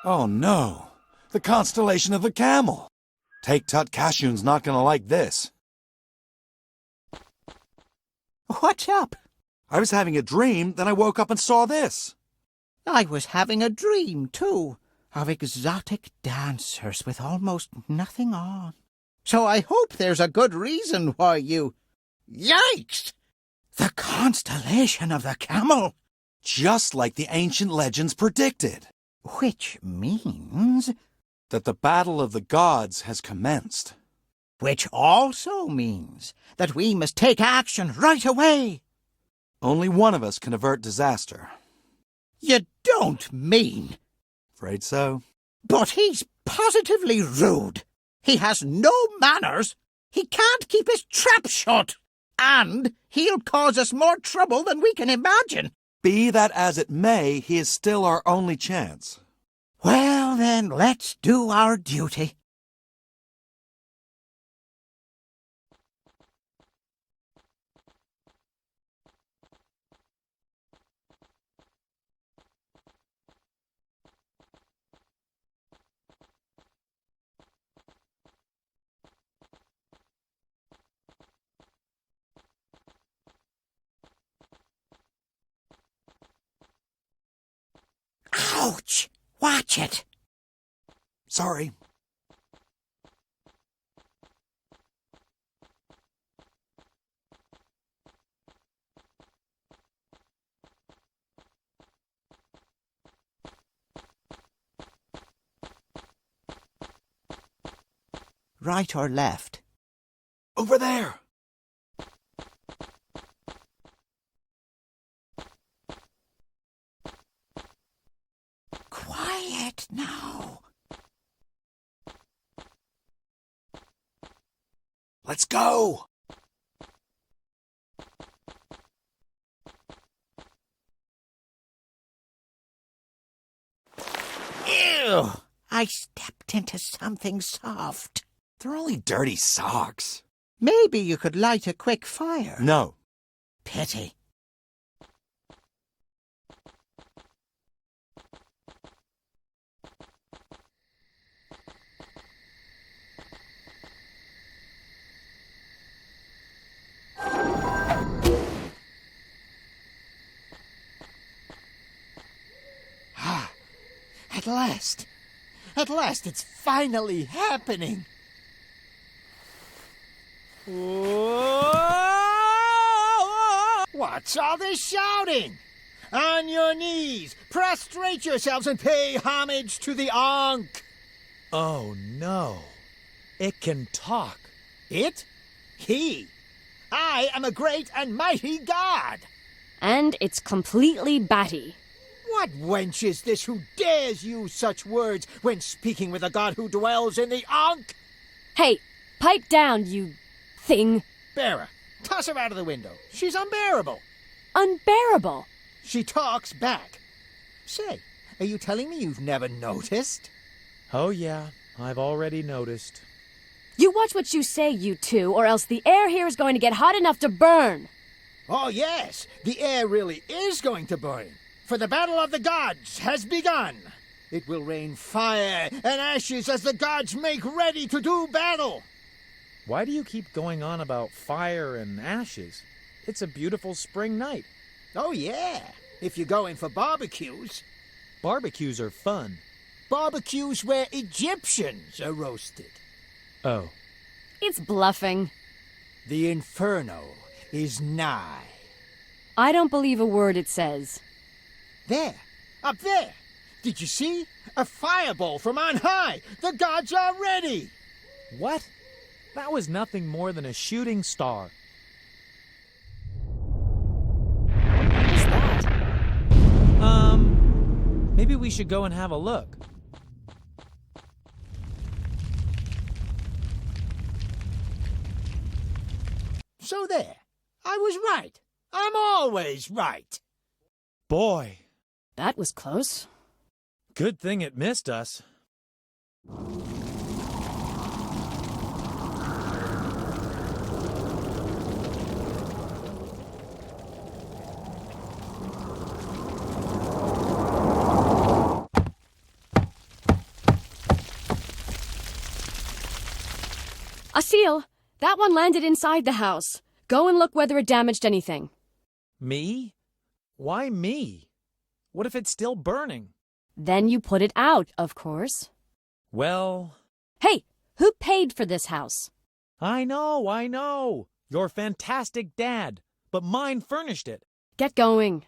Oh no! The constellation of the camel! Take Tut Kashun's not gonna like this. What's up? I was having a dream, then I woke up and saw this. I was having a dream, too, of exotic dancers with almost nothing on. So I hope there's a good reason why you... Yikes! The constellation of the camel! Just like the ancient legends predicted. Which means... That the battle of the gods has commenced. Which also means that we must take action right away. Only one of us can avert disaster. You don't mean... Afraid so. But he's positively rude. He has no manners. He can't keep his trap shut. And he'll cause us more trouble than we can imagine. Be that as it may, he is still our only chance. Well, then, let's do our duty. Ouch! Watch it! Sorry. Right or left? Over there! Quiet now. Let's go! Ew! I stepped into something soft. They're only dirty socks. Maybe you could light a quick fire. No. Pity. At last! At last, it's finally happening! What's all this shouting? On your knees, prostrate yourselves and pay homage to the Ankh! Oh no. It can talk. It? He? I am a great and mighty god! And it's completely batty. What wench is this who dares use such words when speaking with a god who dwells in the Ankh? Hey, pipe down, you thing. Bearer, toss her out of the window. She's unbearable. Unbearable. She talks back. Say, are you telling me you've never noticed? Oh yeah, I've already noticed. You watch what you say, you two, or else the air here is going to get hot enough to burn. Oh yes, the air really is going to burn. For the battle of the gods has begun. It will rain fire and ashes as the gods make ready to do battle. Why do you keep going on about fire and ashes? It's a beautiful spring night. Oh yeah, if you're going for barbecues. Barbecues are fun. Barbecues where Egyptians are roasted. Oh. It's bluffing. The inferno is nigh. I don't believe a word it says. There, up there. Did you see? A fireball from on high. The gods are ready. What? That was nothing more than a shooting star. What is that? Maybe we should go and have a look. So there. I was right. I'm always right. Boy. That was close. Good thing it missed us. Asil, that one landed inside the house. Go and look whether it damaged anything. Me? Why me? What if it's still burning? Then you put it out, of course. Well... Hey, who paid for this house? I know. Your fantastic dad. But mine furnished it. Get going.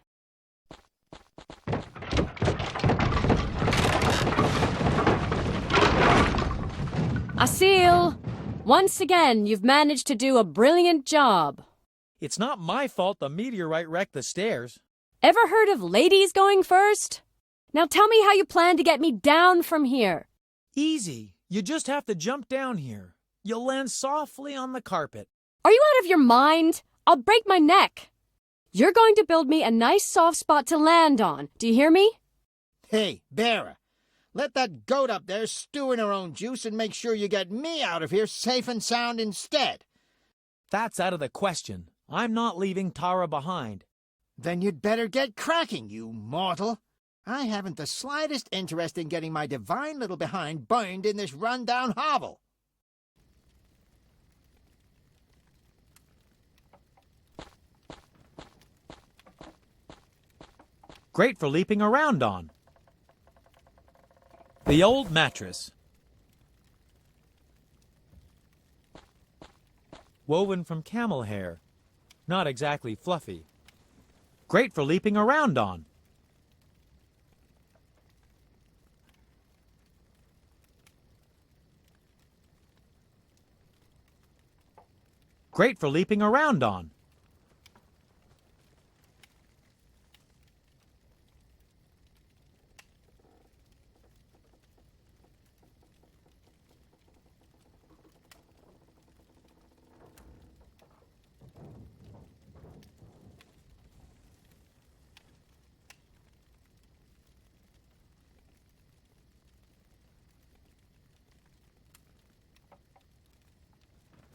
Asil, once again, you've managed to do a brilliant job. It's not my fault the meteorite wrecked the stairs. Ever heard of ladies going first? Now tell me how you plan to get me down from here. Easy. You just have to jump down here. You'll land softly on the carpet. Are you out of your mind? I'll break my neck. You're going to build me a nice soft spot to land on. Do you hear me? Hey, Bearer, let that goat up there stew in her own juice and make sure you get me out of here safe and sound instead. That's out of the question. I'm not leaving Tara behind. Then you'd better get cracking, you mortal. I haven't the slightest interest in getting my divine little behind burned in this run-down hovel. Great for leaping around on. The old mattress. Woven from camel hair. Not exactly fluffy. Great for leaping around on. Great for leaping around on.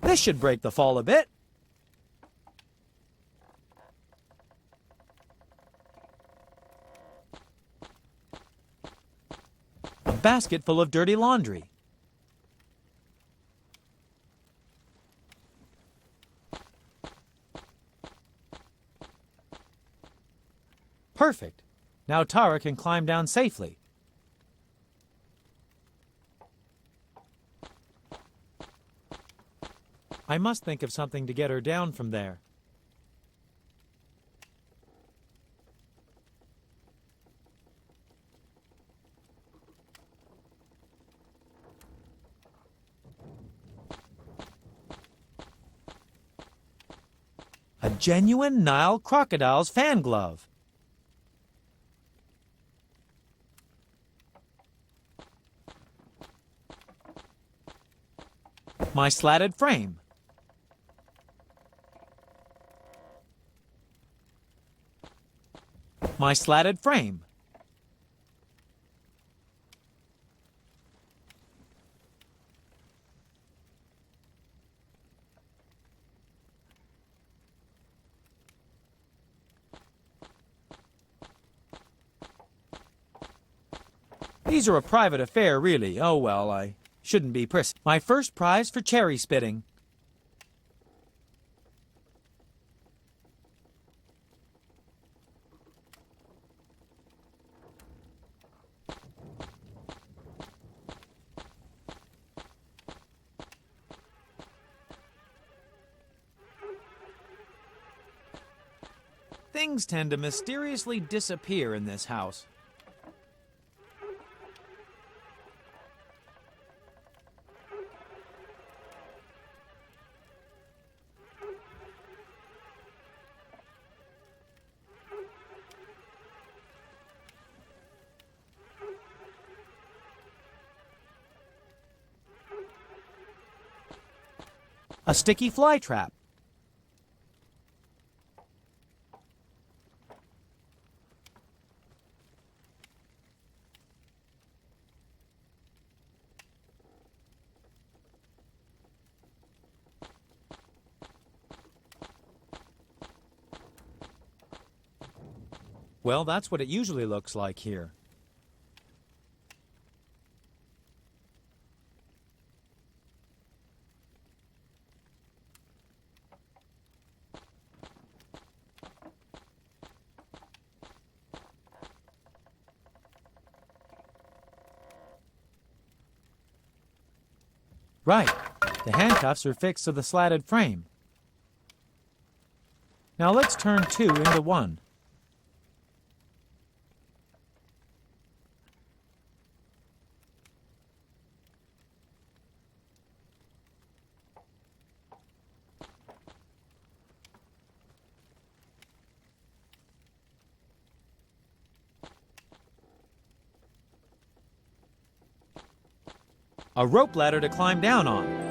This should break the fall a bit. A basket full of dirty laundry. Perfect. Now Tara can climb down safely. I must think of something to get her down from there. A genuine Nile crocodile's fan glove. My slatted frame. My slatted frame. These are a private affair, really. Oh, well, I shouldn't be prissy. My first prize for cherry spitting. Things tend to mysteriously disappear in this house. A sticky fly trap. Well, that's what it usually looks like here. Right. The handcuffs are fixed to the slatted frame. Now let's turn 2 into 1. A rope ladder to climb down on.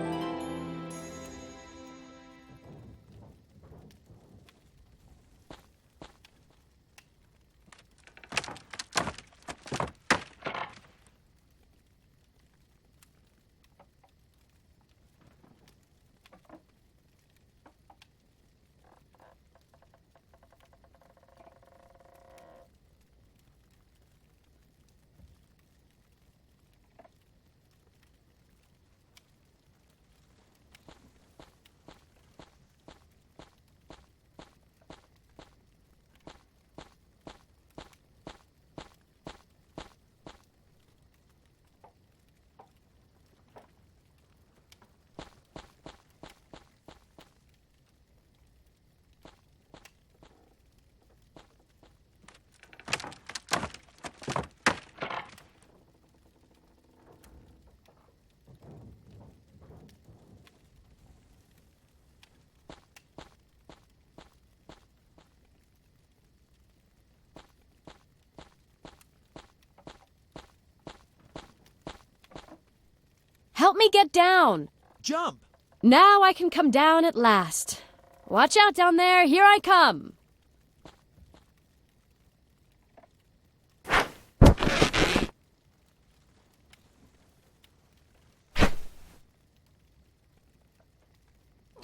Help me get down. Jump! Now I can come down at last. Watch out down there. Here I come.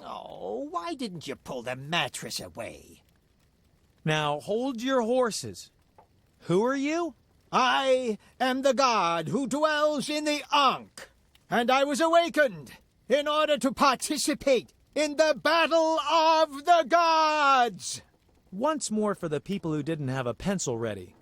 Oh, why didn't you pull the mattress away? Now hold your horses. Who are you? I am the god who dwells in the Ankh, and I was awakened in order to participate in the battle of the gods. Once more for the people who didn't have a pencil ready.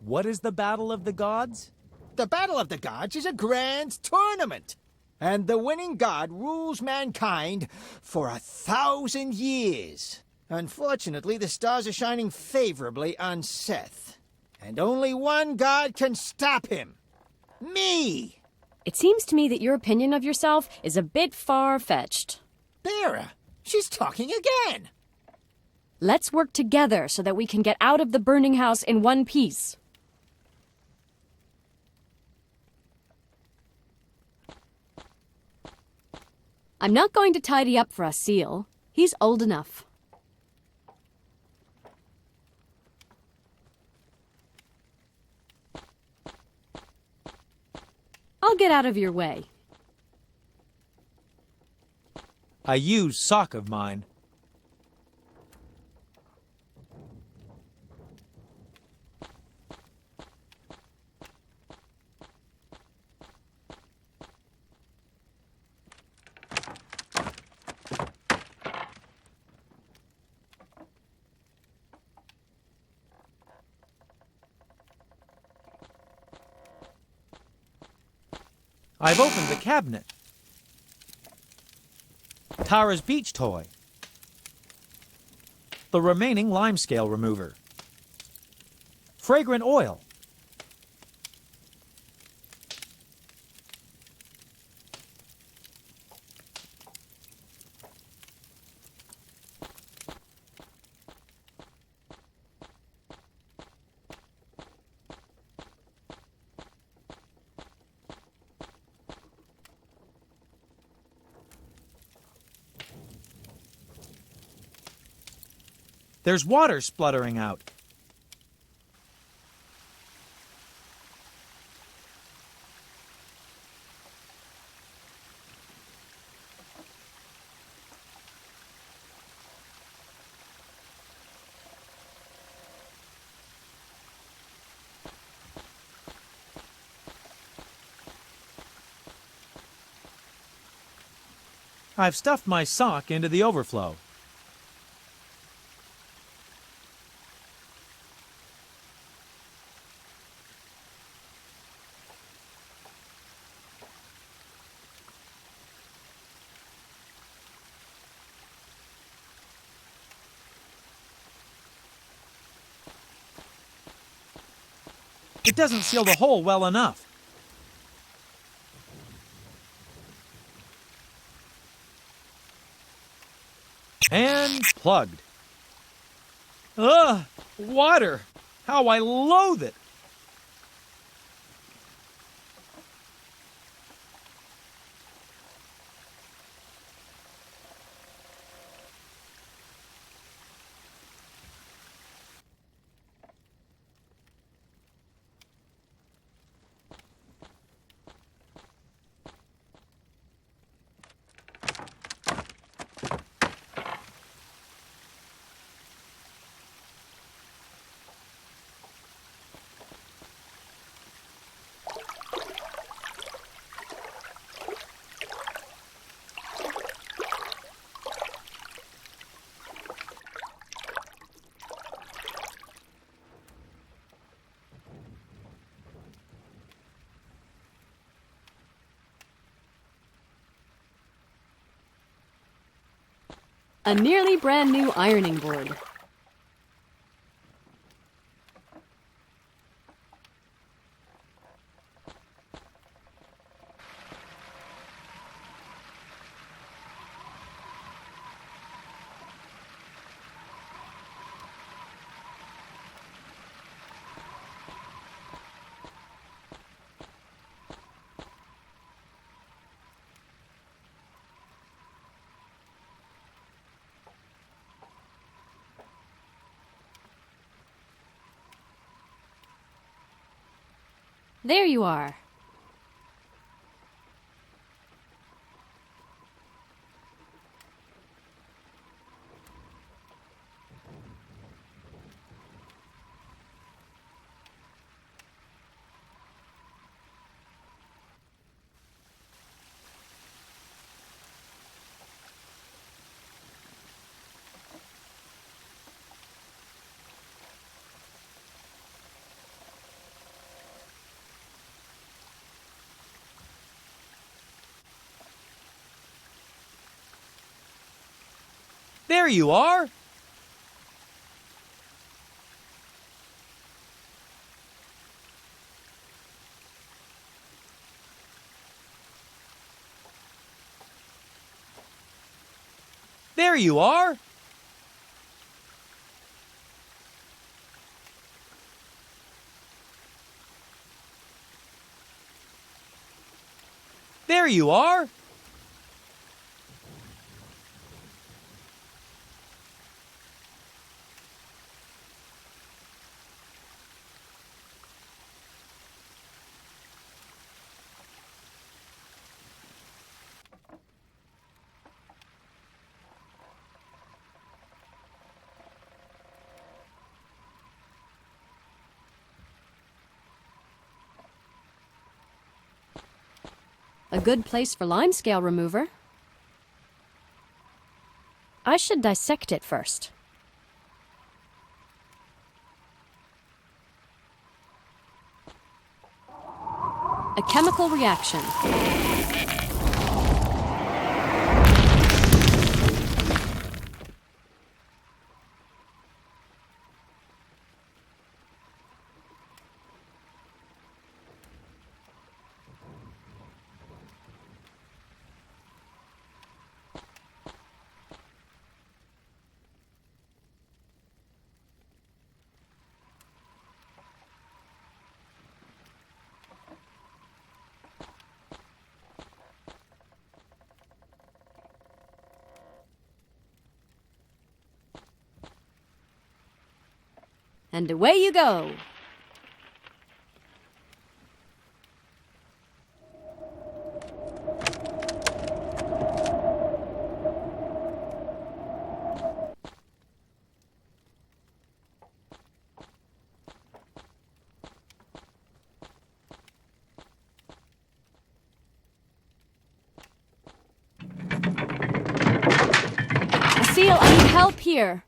What is the Battle of the Gods? The battle of the gods is a grand tournament, and the winning god rules mankind for 1,000 years. Unfortunately, the stars are shining favorably on Seth, and only one god can stop him. Me! It seems to me that your opinion of yourself is a bit far-fetched. Bera, she's talking again. Let's work together so that we can get out of the burning house in one piece. I'm not going to tidy up for us, Seal. He's old enough. I'll get out of your way. A used sock of mine. I've opened the cabinet. Tara's beach toy. The remaining lime scale remover. Fragrant oil. There's water spluttering out. I've stuffed my sock into the overflow. It doesn't seal the hole well enough. And plugged. Ugh! Water! How I loathe it! A nearly brand new ironing board. There you are. There you are! There you are! There you are! A good place for limescale remover. I should dissect it first. A chemical reaction. And away you go. Seal, I need help here.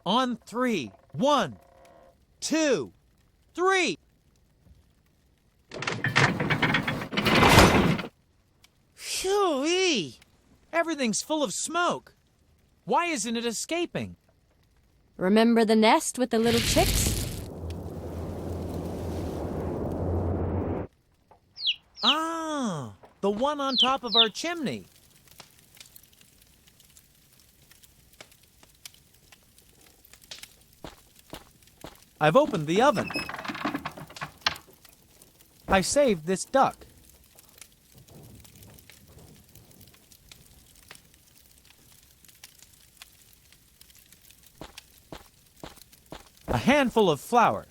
On three. 1, 2, 3. Phew-wee! Everything's full of smoke. Why isn't it escaping? Remember the nest with the little chicks? Ah, the one on top of our chimney. I've opened the oven. I saved this duck. A handful of flour.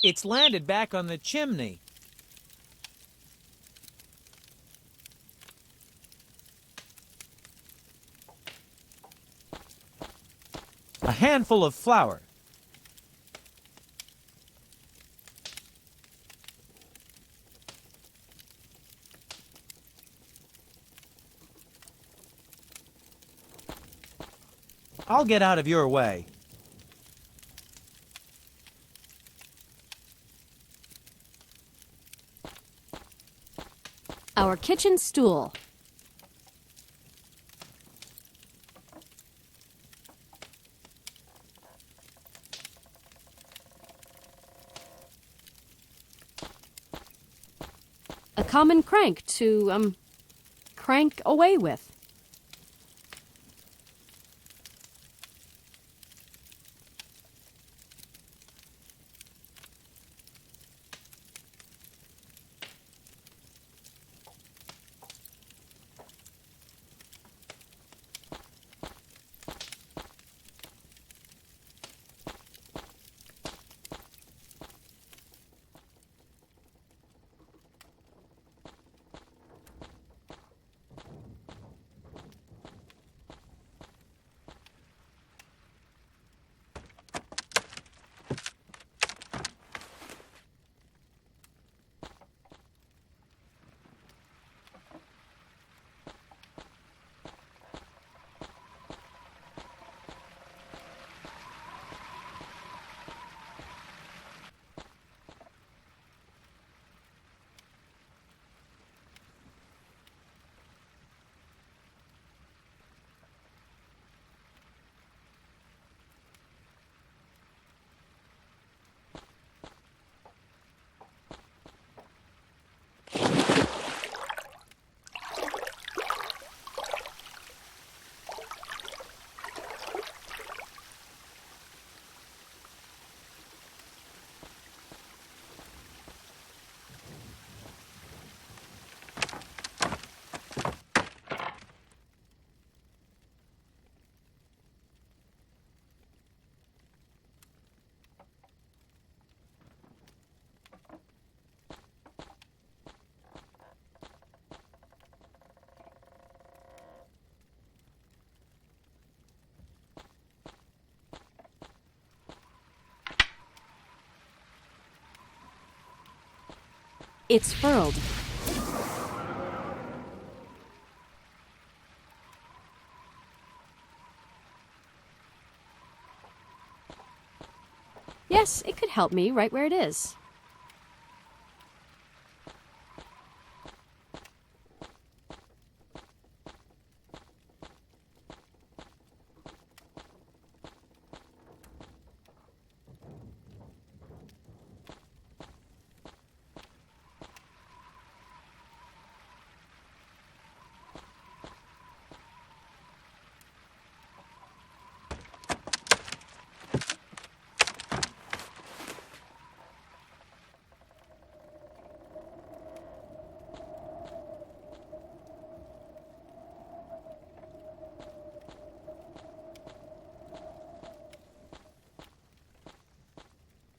It's landed back on the chimney. A handful of flour. I'll get out of your way. Our kitchen stool. A common crank to, crank away with. It's furled. Yes, it could help me right where it is.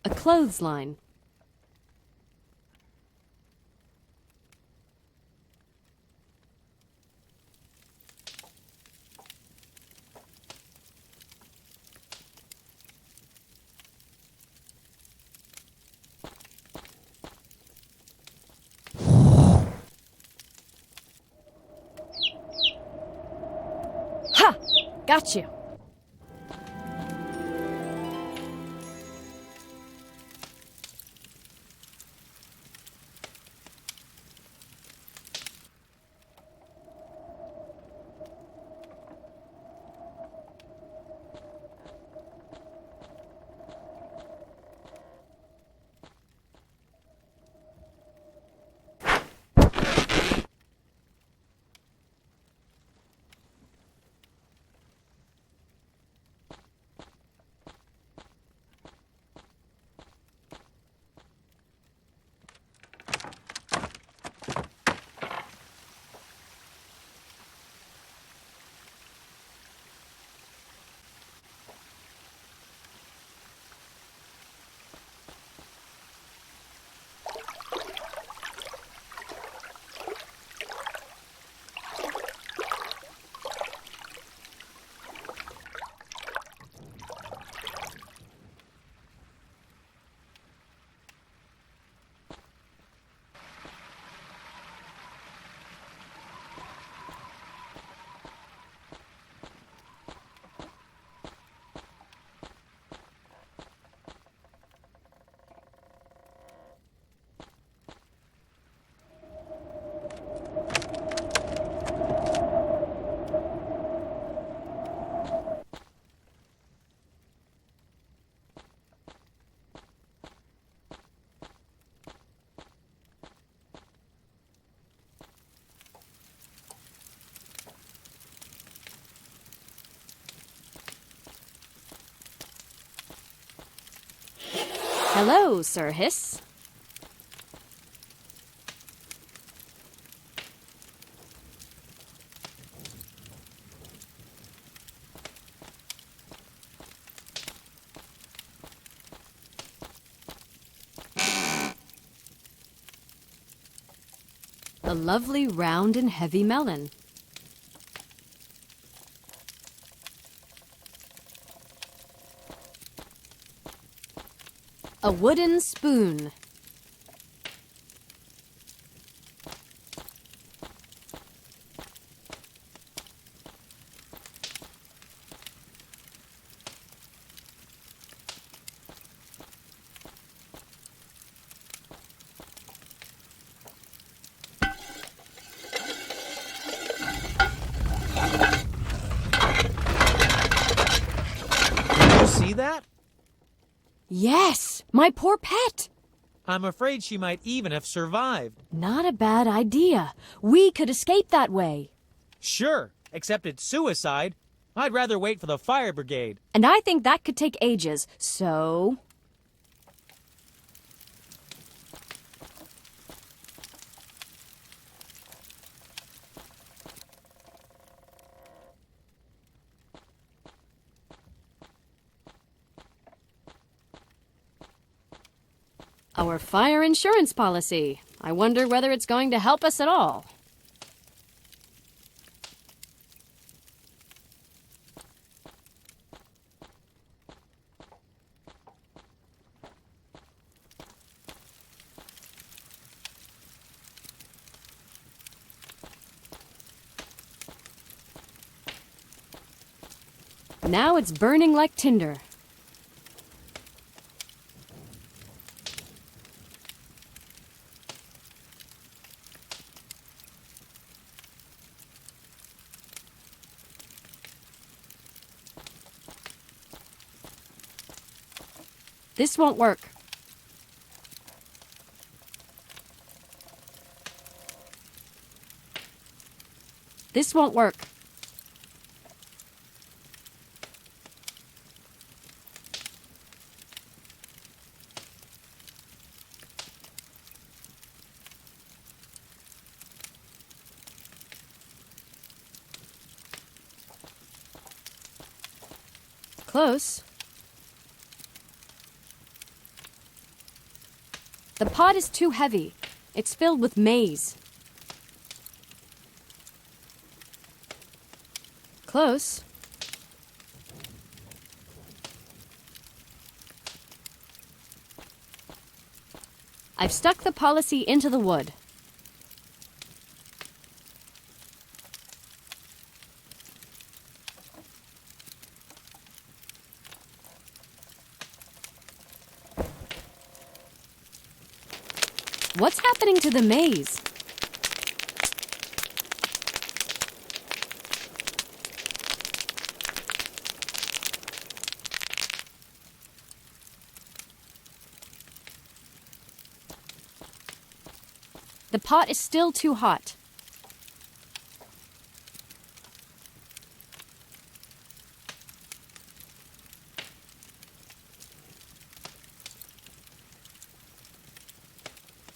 A clothesline. Got you. Hello, Sir Hiss. A lovely round and heavy melon. A wooden spoon. Did you see that? Yes, my poor pet. I'm afraid she might even have survived. Not a bad idea. We could escape that way. Sure, except it's suicide. I'd rather wait for the fire brigade. And I think that could take ages, so... Our fire insurance policy. I wonder whether it's going to help us at all. Now it's burning like tinder. This won't work. This won't work. Close. The pot is too heavy. It's filled with maize. Close. I've stuck the policy into the wood. What's happening to the maze? The pot is still too hot.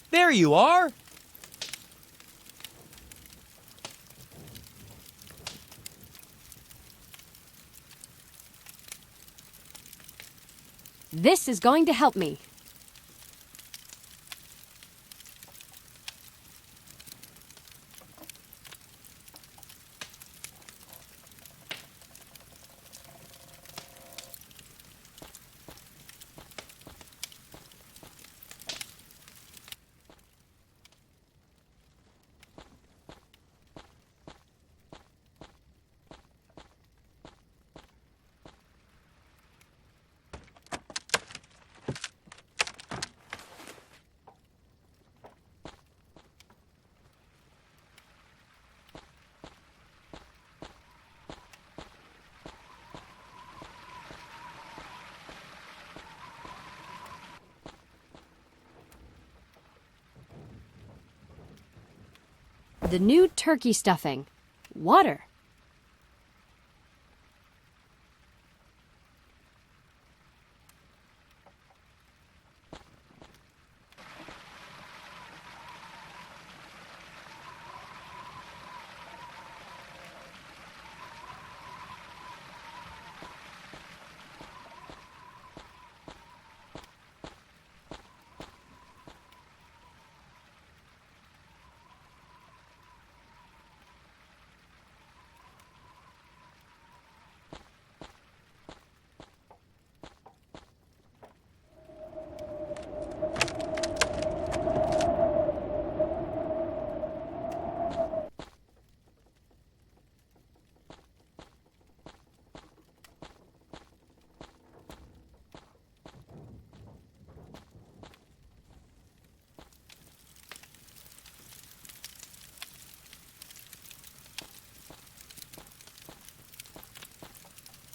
There you are! This is going to help me. The new turkey stuffing. Water.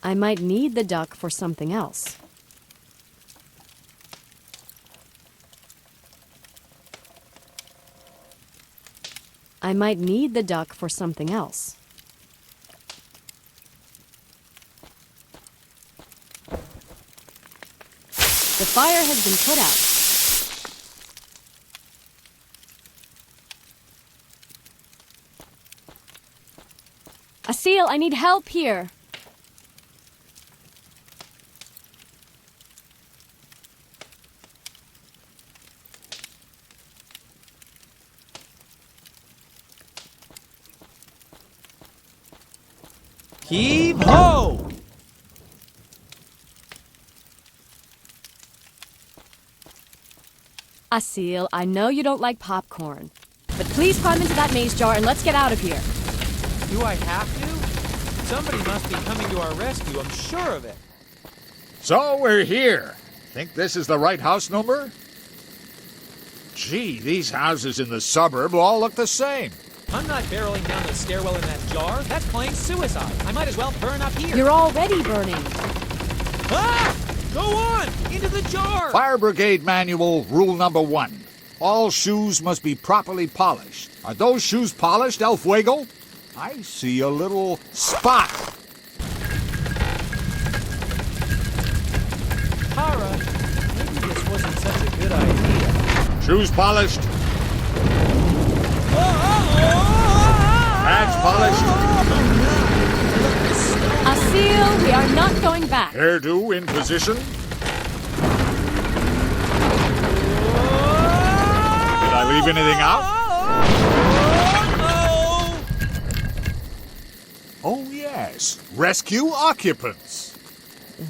I might need the duck for something else. I might need the duck for something else. The fire has been put out. Asil, I need help here. Heave ho! Asil, I know you don't like popcorn, but please climb into that maze jar and let's get out of here. Do I have to? Somebody must be coming to our rescue, I'm sure of it. So we're here. Think this is the right house number? Gee, these houses in the suburb all look the same. I'm not barreling down the stairwell in that jar. That's plain suicide. I might as well burn up here. You're already burning. Ah! Go on! Into the jar! Fire Brigade Manual, rule number 1. All shoes must be properly polished. Are those shoes polished, El Fuego? I see a little spot. Tara, maybe this wasn't such a good idea. Shoes polished. Hands polished. Asil, we are not going back. Hairdo in position. Did I leave anything out? Oh, yes. Rescue occupants.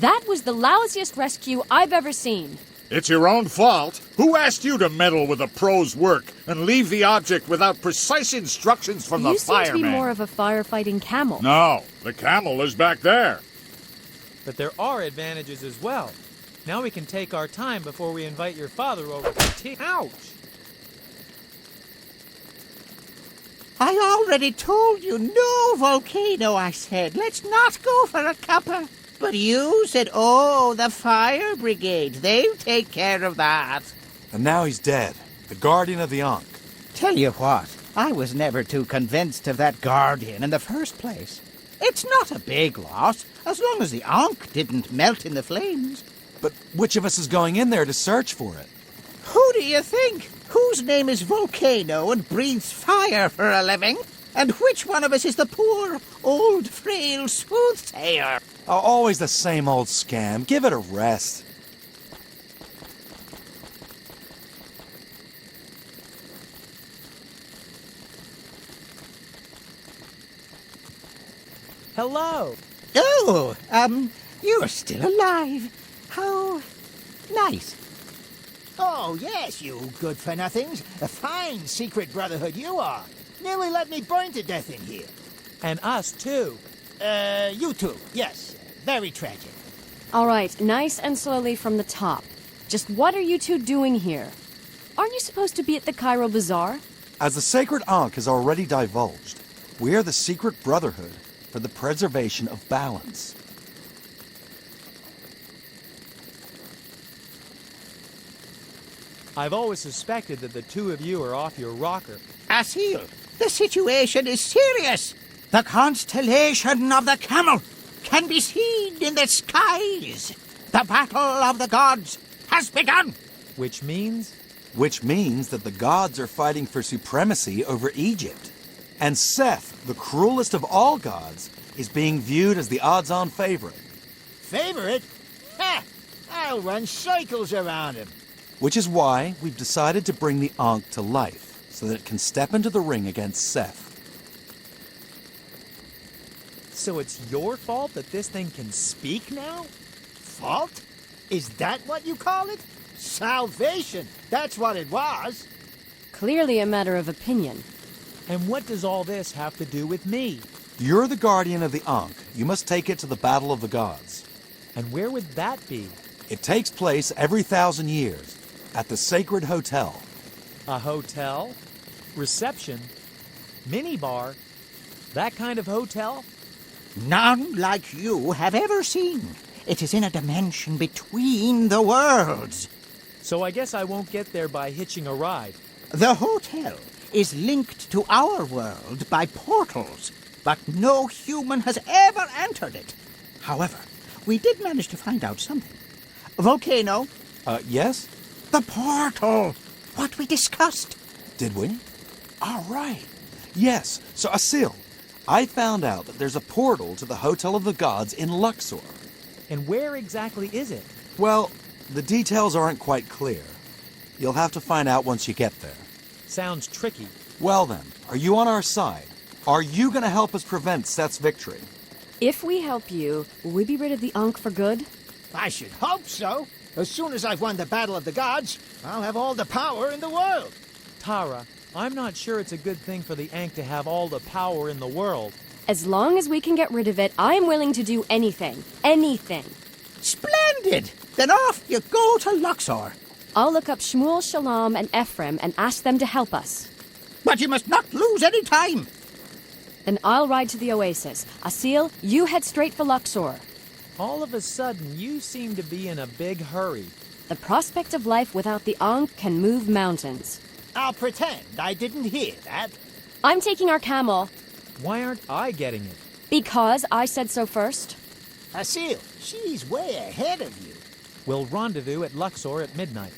That was the lousiest rescue I've ever seen. It's your own fault. Who asked you to meddle with a pro's work and leave the object without precise instructions from the You seem fireman? to be more of a firefighting camel. No, the camel is back there. But there are advantages as well. Now we can take our time before we invite your father over for tea. Ouch! I already told you, no volcano, I said. Let's not go for a cuppa. But you said, oh, the fire brigade. They'll take care of that. And now he's dead. The guardian of the Ankh. Tell you what, I was never too convinced of that guardian in the first place. It's not a big loss, as long as the Ankh didn't melt in the flames. But which of us is going in there to search for it? Who do you think? Whose name is Volcano and breathes fire for a living? And which one of us is the poor, old, frail soothsayer? Always the same old scam. Give it a rest. Hello. Oh, you're still alive. How nice. Oh, yes, you good-for-nothings. A fine secret brotherhood you are. Nearly let me burn to death in here. And us, too. You too, yes. Very tragic. All right, nice and slowly from the top. Just what are you two doing here? Aren't you supposed to be at the Cairo Bazaar? As the sacred Ankh has already divulged, we are the secret brotherhood for the preservation of balance. I've always suspected that the two of you are off your rocker. Asil, the situation is serious. The constellation of the Camel can be seen in the skies. The battle of the gods has begun. Which means? Which means that the gods are fighting for supremacy over Egypt. And Seth, the cruelest of all gods, is being viewed as the odds-on favorite. Favorite? Ha! I'll run circles around him. Which is why we've decided to bring the Ankh to life, so that it can step into the ring against Seth. So it's your fault that this thing can speak now? Fault? Is that what you call it? Salvation. That's what it was. Clearly a matter of opinion. And what does all this have to do with me? You're the guardian of the Ankh. You must take it to the battle of the gods. And where would that be? It takes place every 1,000 years at the Sacred Hotel. A hotel? Reception? Minibar? That kind of hotel? None like you have ever seen. It is in a dimension between the worlds. So I guess I won't get there by hitching a ride. The hotel is linked to our world by portals, but no human has ever entered it. However, we did manage to find out something. Volcano, Yes? the portal, what we discussed. Did we? All right. Yes. So, Asil, I found out that there's a portal to the Hotel of the Gods in Luxor. And where exactly is it? Well, the details aren't quite clear. You'll have to find out once you get there. Sounds tricky. Well then, are you on our side? Are you going to help us prevent Seth's victory? If we help you, will we be rid of the Ankh for good? I should hope so. As soon as I've won the battle of the gods, I'll have all the power in the world. Tara, I'm not sure it's a good thing for the Ankh to have all the power in the world. As long as we can get rid of it, I'm willing to do anything. Anything. Splendid! Then off you go to Luxor. I'll look up Shmuel, Shalom, and Ephraim and ask them to help us. But you must not lose any time. Then I'll ride to the oasis. Asil, you head straight for Luxor. All of a sudden, you seem to be in a big hurry. The prospect of life without the Ankh can move mountains. I'll pretend I didn't hear that. I'm taking our camel. Why aren't I getting it? Because I said so first. Asil, she's way ahead of you. We'll rendezvous at Luxor at midnight.